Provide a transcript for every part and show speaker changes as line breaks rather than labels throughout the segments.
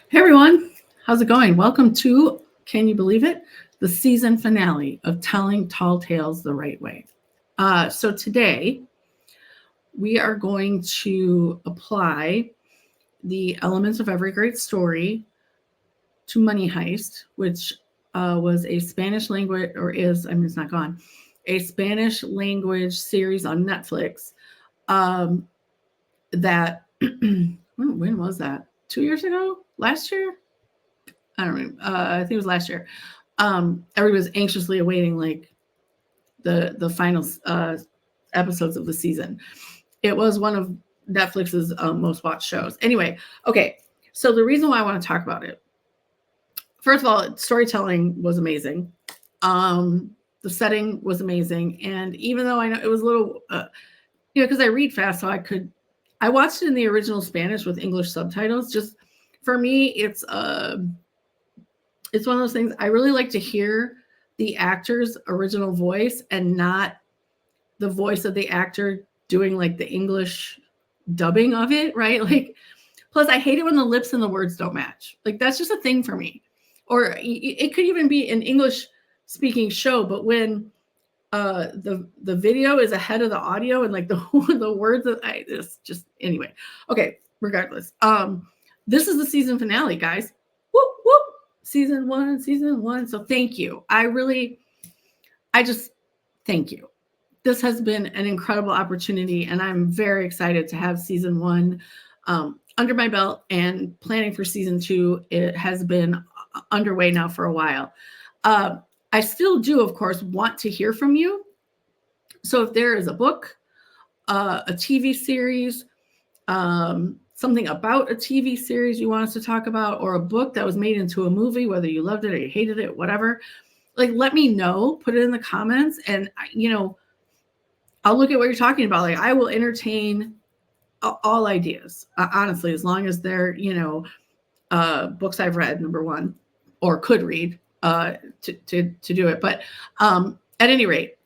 Hey everyone, how's it going? Welcome to, can you believe it? The season finale of Telling Tall Tales the Right Way. So today we are going to apply the elements of every great story to Money Heist, which was a Spanish language, or is, I mean, it's not gone, a Spanish language series on Netflix um, that, when was that? 2 years ago? Last year? I don't know. I think it was last year. Everybody was anxiously awaiting like the final episodes of the season. It was one of Netflix's most watched shows. Anyway, okay. So the reason why I want to talk about it, first of all, storytelling was amazing. The setting was amazing, and even though I know it was a little, because I read fast, so I watched it in the original Spanish with English subtitles. Just for me, it's one of those things I really like to hear the actor's original voice and not the voice of the actor doing like the English dubbing of it, right? Like, plus I hate it when the lips and the words don't match. Like that's just a thing for me. Or it could even be an English speaking show, but when the video is ahead of the audio and like the the words that it's just anyway. Okay, regardless. This is the season finale, guys. Whoop whoop. Season one. So thank you. I just thank you. This has been an incredible opportunity, and I'm very excited to have season one under my belt and planning for season two. It has been underway now for a while. I still do, of course, want to hear from you. So if there is a book, a TV series, something about a TV series you want us to talk about, or a book that was made into a movie, whether you loved it or you hated it, whatever, like let me know, put it in the comments, and I'll look at what you're talking about. Like I will entertain all ideas, honestly, as long as they're books I've read, number one, or could read to do it. But at any rate,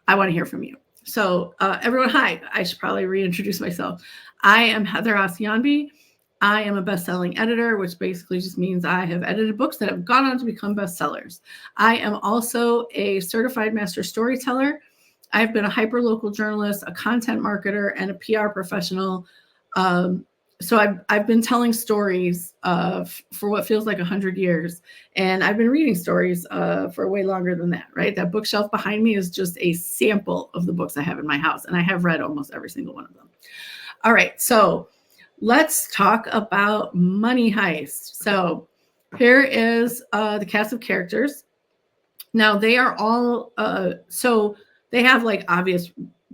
I want to hear from you. So everyone, hi. I should probably reintroduce myself. I am Heather Asiyanbi. I am a best-selling editor, which basically just means I have edited books that have gone on to become bestsellers. I am also a certified master storyteller. I've been a hyperlocal journalist, a content marketer, and a PR professional. So I've been telling stories for what feels like 100 years, and I've been reading stories for way longer than that, right? That bookshelf behind me is just a sample of the books I have in my house, and I have read almost every single one of them. All right, so let's talk about Money Heist. So here is the cast of characters. Now they are all, so they have like obvious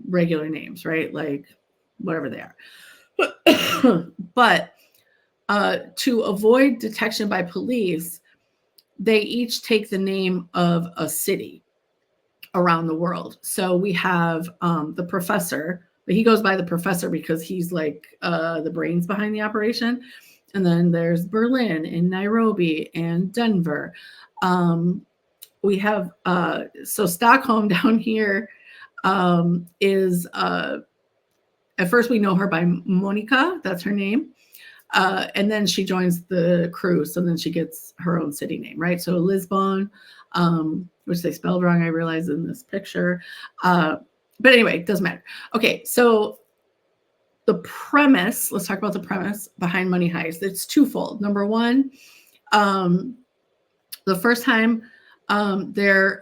regular names, right? Like whatever they are. But to avoid detection by police, they each take the name of a city around the world. So we have the professor, but he goes by the professor because he's like the brains behind the operation. And then there's Berlin and Nairobi and Denver. We have so Stockholm down here is at first we know her by Monica, that's her name. And then she joins the crew, so then she gets her own city name, right? So Lisbon, which they spelled wrong, I realize in this picture. But anyway, it doesn't matter. Okay, so the premise, let's talk about the premise behind Money Heist. It's twofold. Number one, the first time they're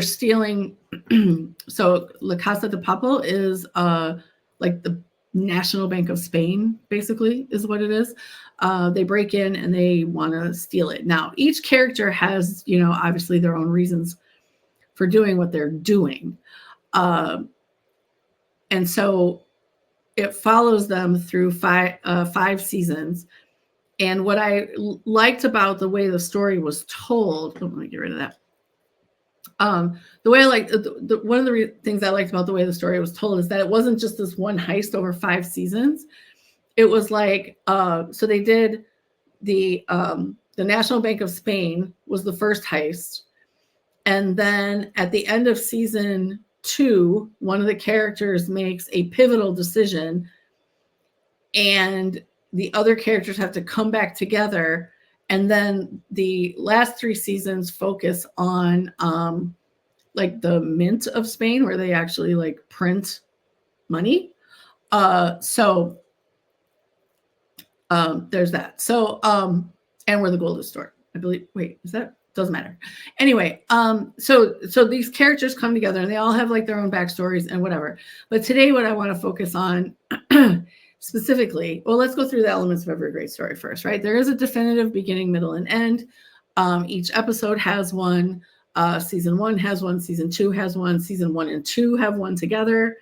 stealing. So La Casa de Papel is like the National Bank of Spain, basically, is what it is. They break in and they want to steal it. Now, each character has, obviously their own reasons for doing what they're doing. And so it follows them through five seasons. And what I liked about the way the story was told, let me get rid of that. The way I like one of the things I liked about the way the story was told is that it wasn't just this one heist over 5 seasons. It was like so they did the National Bank of Spain was the first heist, and then at the end of season 2, one of the characters makes a pivotal decision, and the other characters have to come back together. And then the last 3 seasons focus on like the mint of Spain, where they actually like print money. So there's that. So and where the gold is stored, I believe. Wait, is that? Doesn't matter. Anyway, so these characters come together and they all have like their own backstories and whatever. But today, what I want to focus on specifically, well, let's go through the elements of every great story first, right? There is a definitive beginning, middle, and end. Each episode has one. Season 1 has one. Season 2 has one. Season 1 and 2 have one together.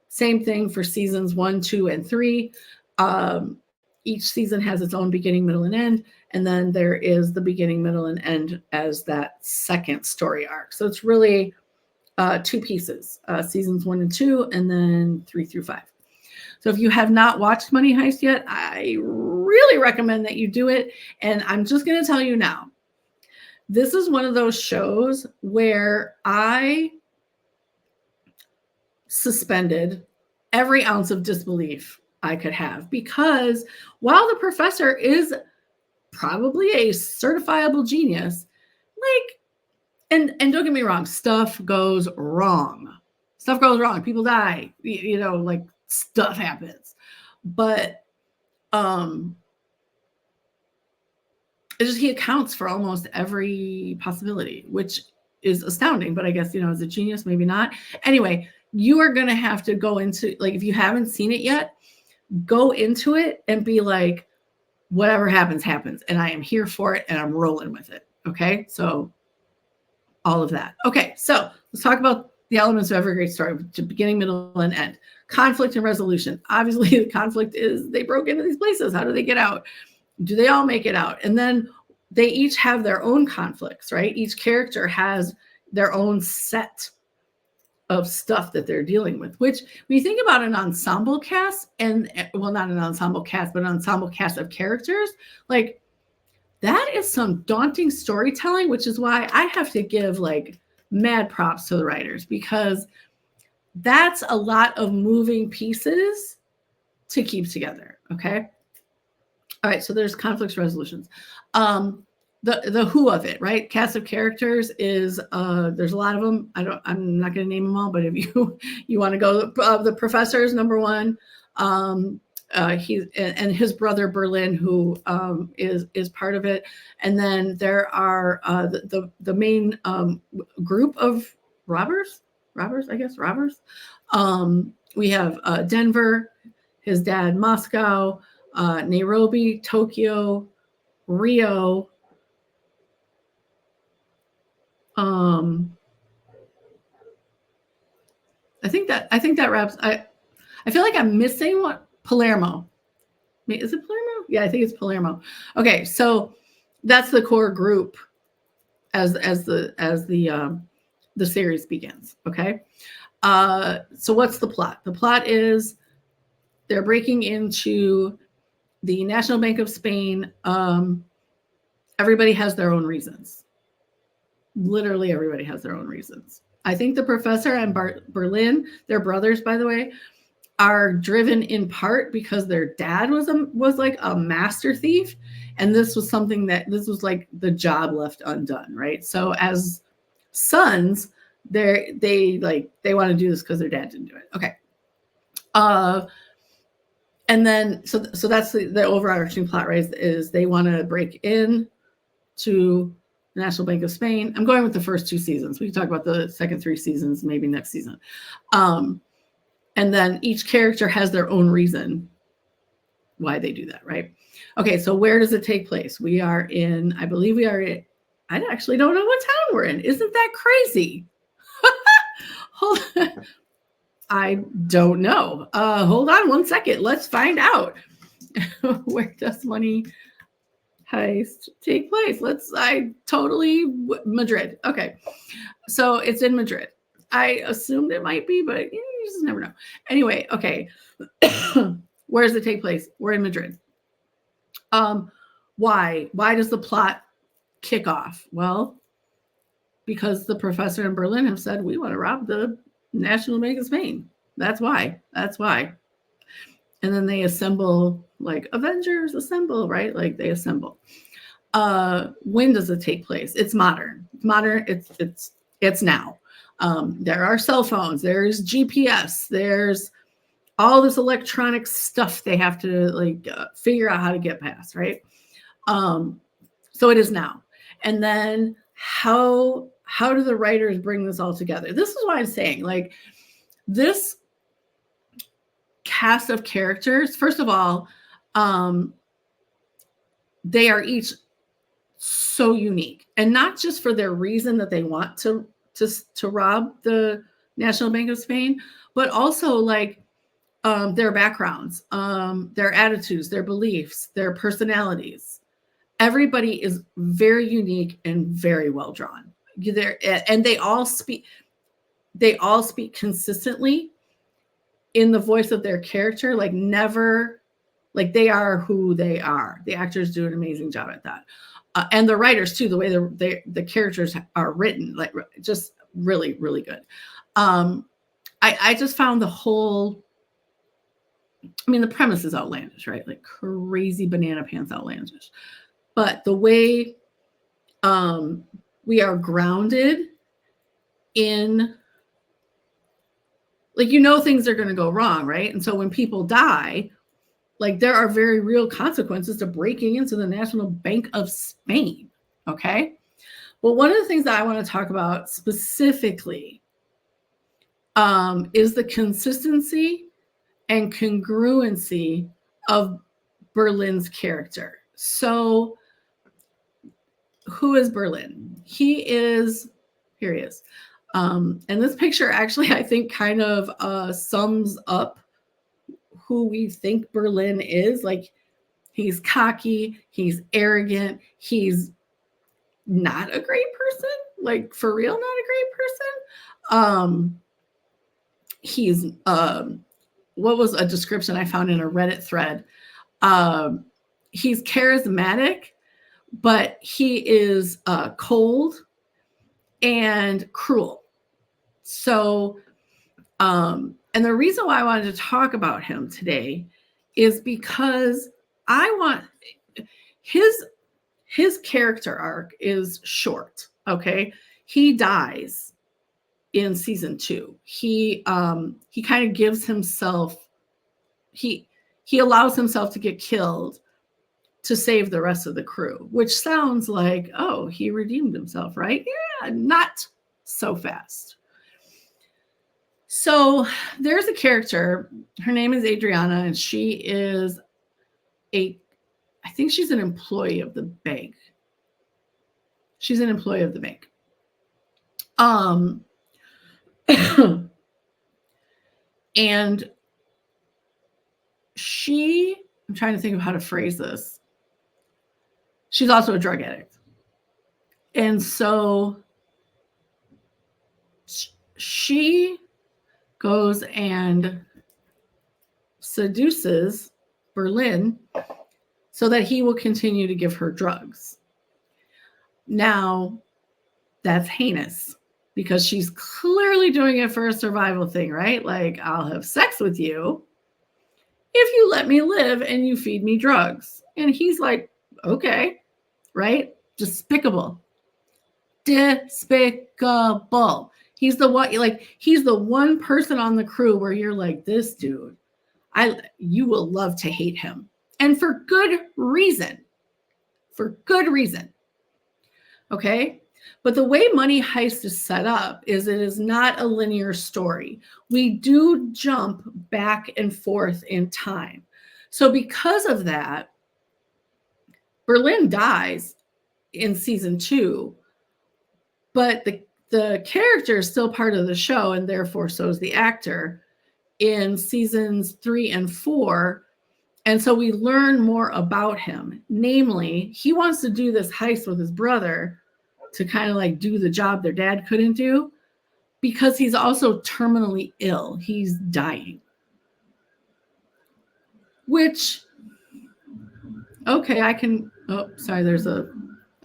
Same thing for seasons 1, 2, and 3. Each season has its own beginning, middle, and end. And then there is the beginning, middle, and end as that second story arc. So it's really 2 pieces, seasons 1 and 2, and then 3 through 5. So if you have not watched Money Heist yet, I really recommend that you do it. And I'm just going to tell you now, this is one of those shows where I suspended every ounce of disbelief I could have, because while the professor is probably a certifiable genius, like, and don't get me wrong, stuff goes wrong. Stuff goes wrong. People die, like stuff happens. But it's just he accounts for almost every possibility, which is astounding. But I guess, as a genius, maybe not. Anyway, you are going to have to go into, like, if you haven't seen it yet, go into it and be like, whatever happens, happens. And I am here for it and I'm rolling with it. Okay. So all of that. Okay. So let's talk about the elements of every great story, beginning, middle, and end. Conflict and resolution. Obviously, the conflict is they broke into these places. How do they get out? Do they all make it out? And then they each have their own conflicts, right? Each character has their own set of stuff that they're dealing with, which when you think about an ensemble cast, and well, not an ensemble cast, but an ensemble cast of characters, like that is some daunting storytelling, which is why I have to give like mad props to the writers, because that's a lot of moving pieces to keep together. Okay. All right. So there's conflicts resolutions. The who of it, right? Cast of characters is there's a lot of them. I'm not going to name them all, but if you want to go, the professor is number 1. He and his brother Berlin, who is part of it, and then there are the main group of robbers. We have Denver, his dad Moscow, Nairobi, Tokyo, Rio. I think that wraps. I feel like I'm missing one. Palermo. Is it Palermo? Yeah, I think it's Palermo. Okay, so that's the core group as the series begins. Okay, so what's the plot? The plot is they're breaking into the National Bank of Spain. Everybody has their own reasons. Literally everybody has their own reasons. I think the professor and Berlin, they're brothers, by the way, are driven in part because their dad was like a master thief, and this was like the job left undone, right? So as sons, they want to do this because their dad didn't do it. Okay. And then so that's the overarching plot, right? Is they want to break in to the National Bank of Spain. I'm going with the first 2 seasons. We can talk about the second 3 seasons maybe next season. And then each character has their own reason why they do that, right? Okay, so where does it take place? I believe we are in, I actually don't know what town we're in. Isn't that crazy? Hold on. I don't know. Hold on one second. Let's find out. Where does Money Heist take place? Madrid. Okay. So it's in Madrid. I assumed it might be, but you just never know. Anyway, okay. Where does it take place? We're in Madrid. Why? Why does the plot kick off? Well, because the professor in Berlin have said, we want to rob the National Bank of Spain. That's why. and then they assemble, like Avengers assemble, right? Like they assemble. When does it take place? It's modern. Modern. It's now. There are cell phones. There's GPS. There's all this electronic stuff they have to like figure out how to get past, right? So it is now. And then how do the writers bring this all together? This is why I'm saying, like, this cast of characters, first of all, they are each so unique, and not just for their reason that they want to rob the National Bank of Spain, but also like their backgrounds, their attitudes, their beliefs, their personalities. Everybody is very unique and very well drawn. And they all speak consistently in the voice of their character, like never, like they are who they are. The actors do an amazing job at that. And the writers too, the way the characters are written, like just really, really good. I just found the whole, I mean, the premise is outlandish, right? Like crazy banana pants outlandish. But the way we are grounded in, like, things are going to go wrong, right? And so when people die, like there are very real consequences to breaking into the National Bank of Spain, okay? Well, one of the things that I want to talk about specifically is the consistency and congruency of Berlin's character. So who is Berlin? Here he is. And this picture actually, I think, kind of sums up who we think Berlin is. Like, he's cocky, he's arrogant, he's not a great person, like for real, not a great person. He's what was a description I found in a Reddit thread? He's charismatic, but he is cold and cruel. So, and the reason why I wanted to talk about him today is because I want his character arc is short. Okay, he dies in season 2. He kind of gives himself, he allows himself to get killed to save the rest of the crew, which sounds like, oh, he redeemed himself, right? Yeah, not so fast. So there's a character, her name is Adriana, and she is I think she's an employee of the bank. She's an employee of the bank. And I'm trying to think of how to phrase this. She's also a drug addict. And so she goes and seduces Berlin so that he will continue to give her drugs. Now, that's heinous because she's clearly doing it for a survival thing, right? Like, I'll have sex with you if you let me live and you feed me drugs. And he's like, okay, right? Despicable. Despicable. He's the one person on the crew where you're like, this dude, you will love to hate him. And for good reason. For good reason. Okay? But the way Money Heist is set up is it is not a linear story. We do jump back and forth in time. So because of that, Berlin dies in season 2, but the character is still part of the show, and therefore so is the actor in seasons 3 and 4. And so we learn more about him. Namely, he wants to do this heist with his brother to kind of like do the job their dad couldn't do, because he's also terminally ill. He's dying. Which, okay, all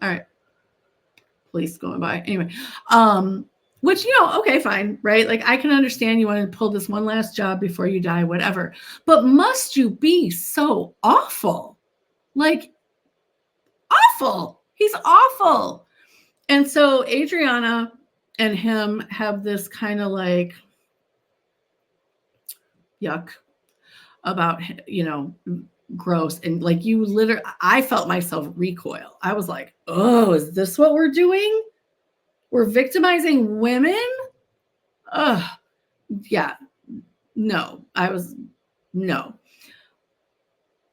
right, police going by. Anyway, which, okay, fine, right? Like, I can understand you want to pull this one last job before you die, whatever. But must you be so awful? Like, awful. He's awful. And so Adriana and him have this kind of like yuck about, gross. And like, you literally, I felt myself recoil. I was like, oh, is this what we're doing? We're victimizing women? Ugh. Yeah. No. No.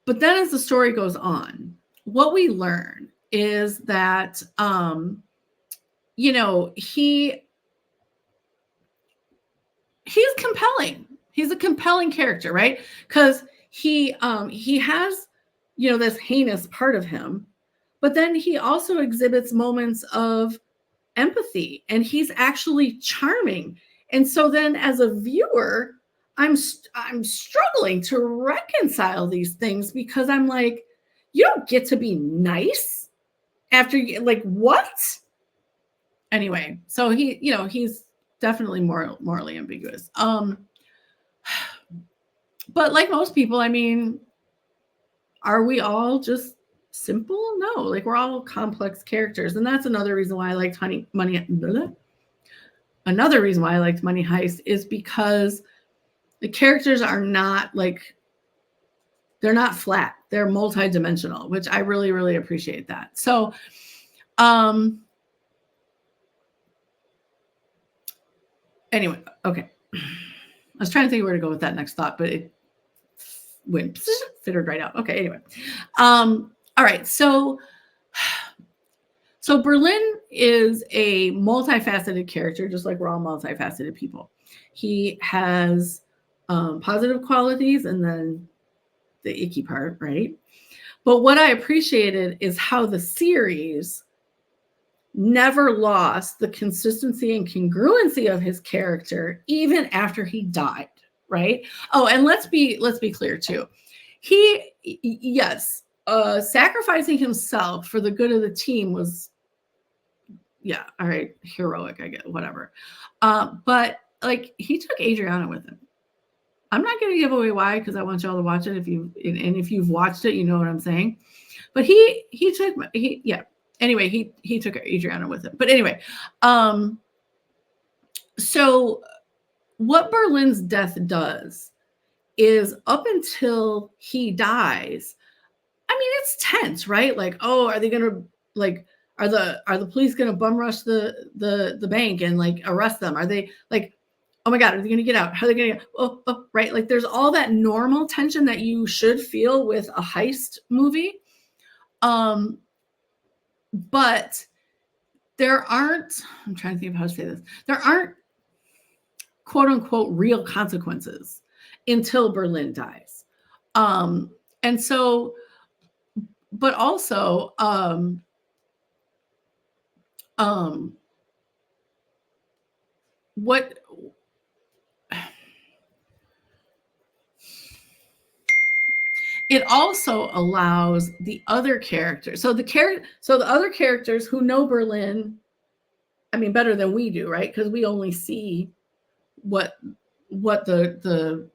But then as the story goes on, what we learn is that, he's compelling. He's a compelling character, right? Because he has, this heinous part of him, but then he also exhibits moments of empathy, and he's actually charming. And so then as a viewer, I'm struggling to reconcile these things, because I'm like, you don't get to be nice after you, like, what? Anyway, so he's definitely morally ambiguous. But like most people, I mean, are we all just simple? No, like, we're all complex characters. And that's another reason why I liked Another reason why I liked Money Heist is because the characters are not like, they're not flat. They're multidimensional, which I really, really appreciate that. So, anyway, okay. I was trying to think where to go with that next thought, but it went fittered right out. Okay, anyway. All right, so Berlin is a multifaceted character, just like we're all multifaceted people. He has positive qualities and then the icky part, right? But what I appreciated is how the series never lost the consistency and congruency of his character even after he died, right? Oh, and let's be clear too. Sacrificing himself for the good of the team was, yeah, all right, heroic, I get, whatever. But like, he took Adriana with him. I'm not going to give away why, because I want y'all to watch it. If you've watched it, you know what I'm saying. But he took Adriana with him. But anyway, so what Berlin's death does is, up until he dies, I mean, it's tense, right? Like, oh, are they gonna, like, are the police gonna bum rush the bank and like arrest them? Are they like, oh my God, are they gonna get out? How are they gonna get, oh, right? Like, there's all that normal tension that you should feel with a heist movie. But there aren't, I'm trying to think of how to say this. There aren't quote unquote real consequences until Berlin dies. And so, but also, what it also allows the other characters. So the other characters who know Berlin, I mean, better than we do, right? Because we only see what the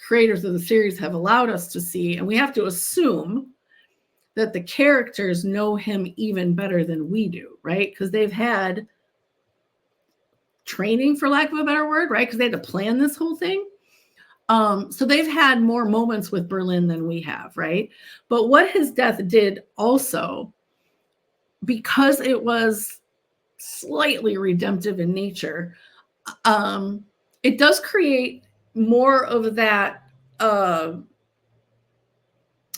creators of the series have allowed us to see, and we have to assume that the characters know him even better than we do, right? Because they've had training, for lack of a better word, right? Because they had to plan this whole thing. So they've had more moments with Berlin than we have, right? But what his death did also, because it was slightly redemptive in nature, it does create more of that, I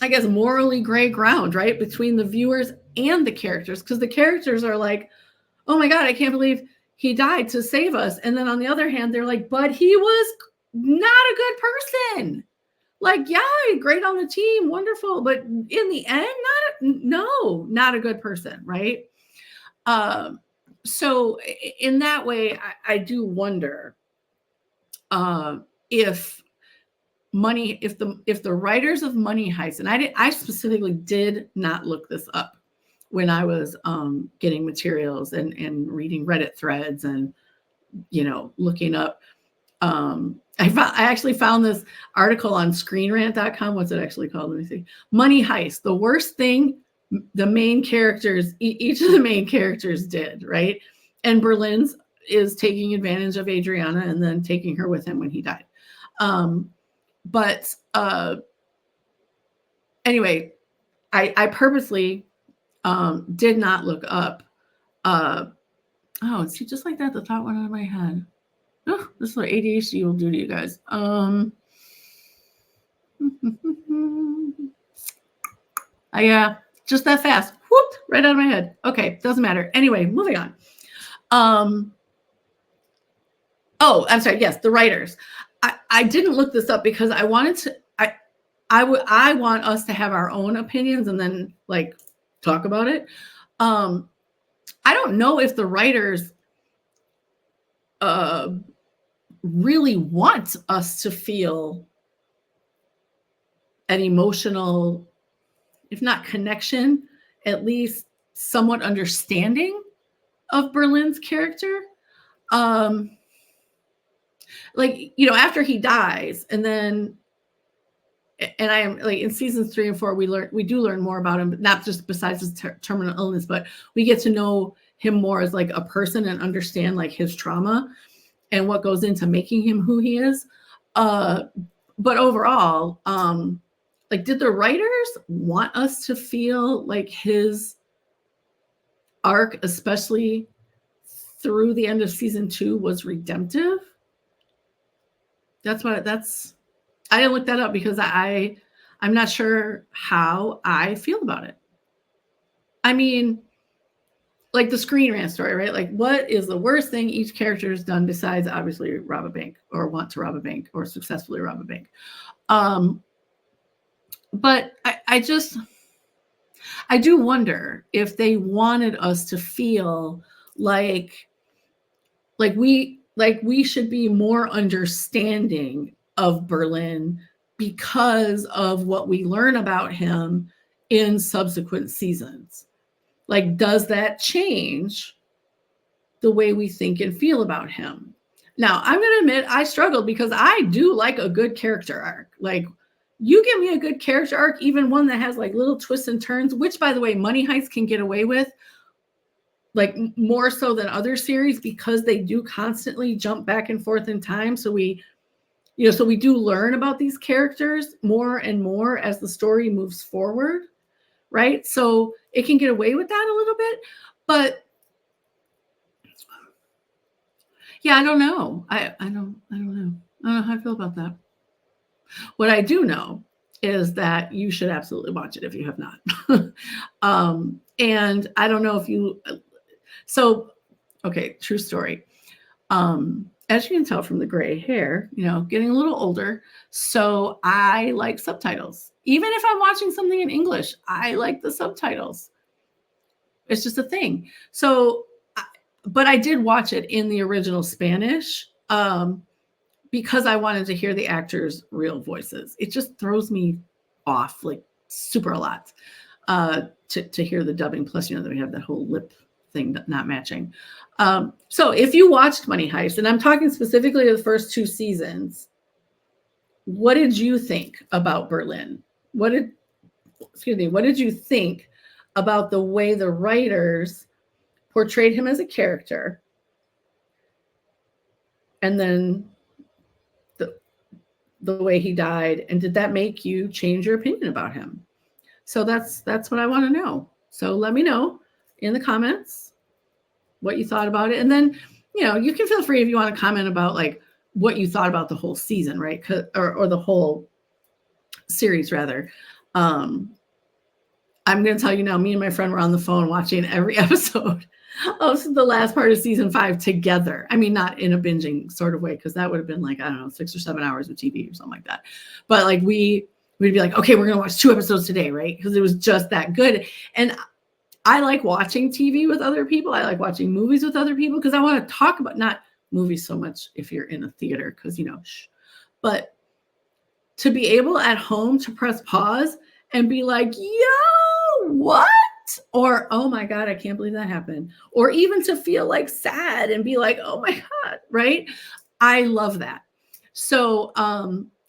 guess, morally gray ground, right? Between the viewers and the characters, because the characters are like, oh my God, I can't believe he died to save us. And then on the other hand, they're like, but he was not a good person. Like, yeah, great on the team, wonderful. But in the end, not a good person, right? So in that way, I do wonder if the writers of Money Heist, and I specifically did not look this up when I was getting materials and reading Reddit threads and looking up. I actually found this article on ScreenRant.com. What's it actually called? Let me see. Money Heist. The worst thing the main characters, each of the main characters did, right? And Berlin's is taking advantage of Adriana and then taking her with him when he died. But anyway, I purposely did not look up. See, just like that, the thought went out of my head. Oh, this is what ADHD will do to you guys. Yeah, just that fast. Whoop, right out of my head. Okay, doesn't matter. Anyway, moving on. I'm sorry. Yes, the writers. I didn't look this up because I wanted to. I want us to have our own opinions and then like talk about it. I don't know if the writers really want us to feel an emotional, if not connection, at least somewhat understanding of Berlin's character. After he dies, and I am like in seasons 3 and 4, we do learn more about him, but not just besides his terminal illness, but we get to know him more as like a person and understand like his trauma and what goes into making him who he is. But overall, did the writers want us to feel like his arc, especially through the end of season 2, was redemptive? I didn't look that up because I'm not sure how I feel about it. I mean, like the Screen Rant story, right? Like, what is the worst thing each character has done besides obviously rob a bank or want to rob a bank or successfully rob a bank? But I do wonder if they wanted us to feel like we should be more understanding of Berlin because of what we learn about him in subsequent seasons. Like, does that change the way we think and feel about him? Now, I'm going to admit I struggled because I do like a good character arc. Like, you give me a good character arc, even one that has like little twists and turns, which, by the way, Money Heist can get away with, like more so than other series because they do constantly jump back and forth in time. So we do learn about these characters more and more as the story moves forward, right? So it can get away with that a little bit, but yeah, I don't know. I don't know. I don't know how I feel about that. What I do know is that you should absolutely watch it if you have not. And I don't know if you. So, okay, true story. As you can tell from the gray hair, getting a little older. So I like subtitles. Even if I'm watching something in English, I like the subtitles. It's just a thing. So, but I did watch it in the original Spanish because I wanted to hear the actors' real voices. It just throws me off like super a lot to hear the dubbing. Plus, we have that whole lip thing not matching. So if you watched Money Heist, and I'm talking specifically of the first 2 seasons, what did you think about Berlin? What did you think about the way the writers portrayed him as a character? And then the way he died, and did that make you change your opinion about him? So that's what I want to know. So let me know in the comments what you thought about it. And then, you can feel free if you want to comment about like what you thought about the whole season, right? Or the whole series rather. I'm going to tell you now, me and my friend were on the phone watching every episode of the last part of season 5 together. I mean, not in a binging sort of way, because that would have been like, I don't know, 6 or 7 hours of TV or something like that. But like we'd be like, okay, we're going to watch 2 episodes today, right? Because it was just that good. And I like watching TV with other people. I like watching movies with other people because I want to talk about, not movies so much if you're in a theater, because, but to be able at home to press pause and be like, yo, what? Or, oh my God, I can't believe that happened. Or even to feel like sad and be like, oh my God, right? I love that. So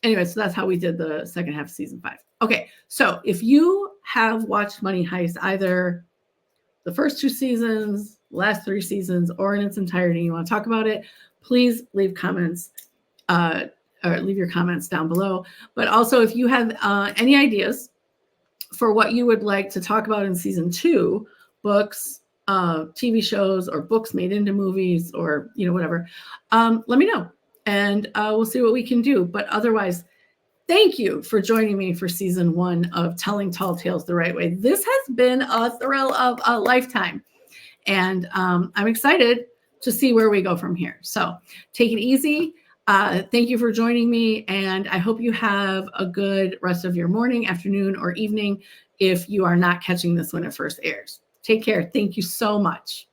anyway, so that's how we did the second half of season 5. Okay, so if you have watched Money Heist, either the first 2 seasons, last 3 seasons, or in its entirety, you want to talk about it, please leave comments or leave your comments down below. But also, if you have any ideas for what you would like to talk about in season 2, books, TV shows, or books made into movies, or whatever, let me know, and we'll see what we can do. But otherwise, thank you for joining me for season 1 of Telling Tall Tales the Right Way. This has been a thrill of a lifetime, and I'm excited to see where we go from here. So take it easy. Thank you for joining me, and I hope you have a good rest of your morning, afternoon, or evening if you are not catching this when it first airs. Take care. Thank you so much.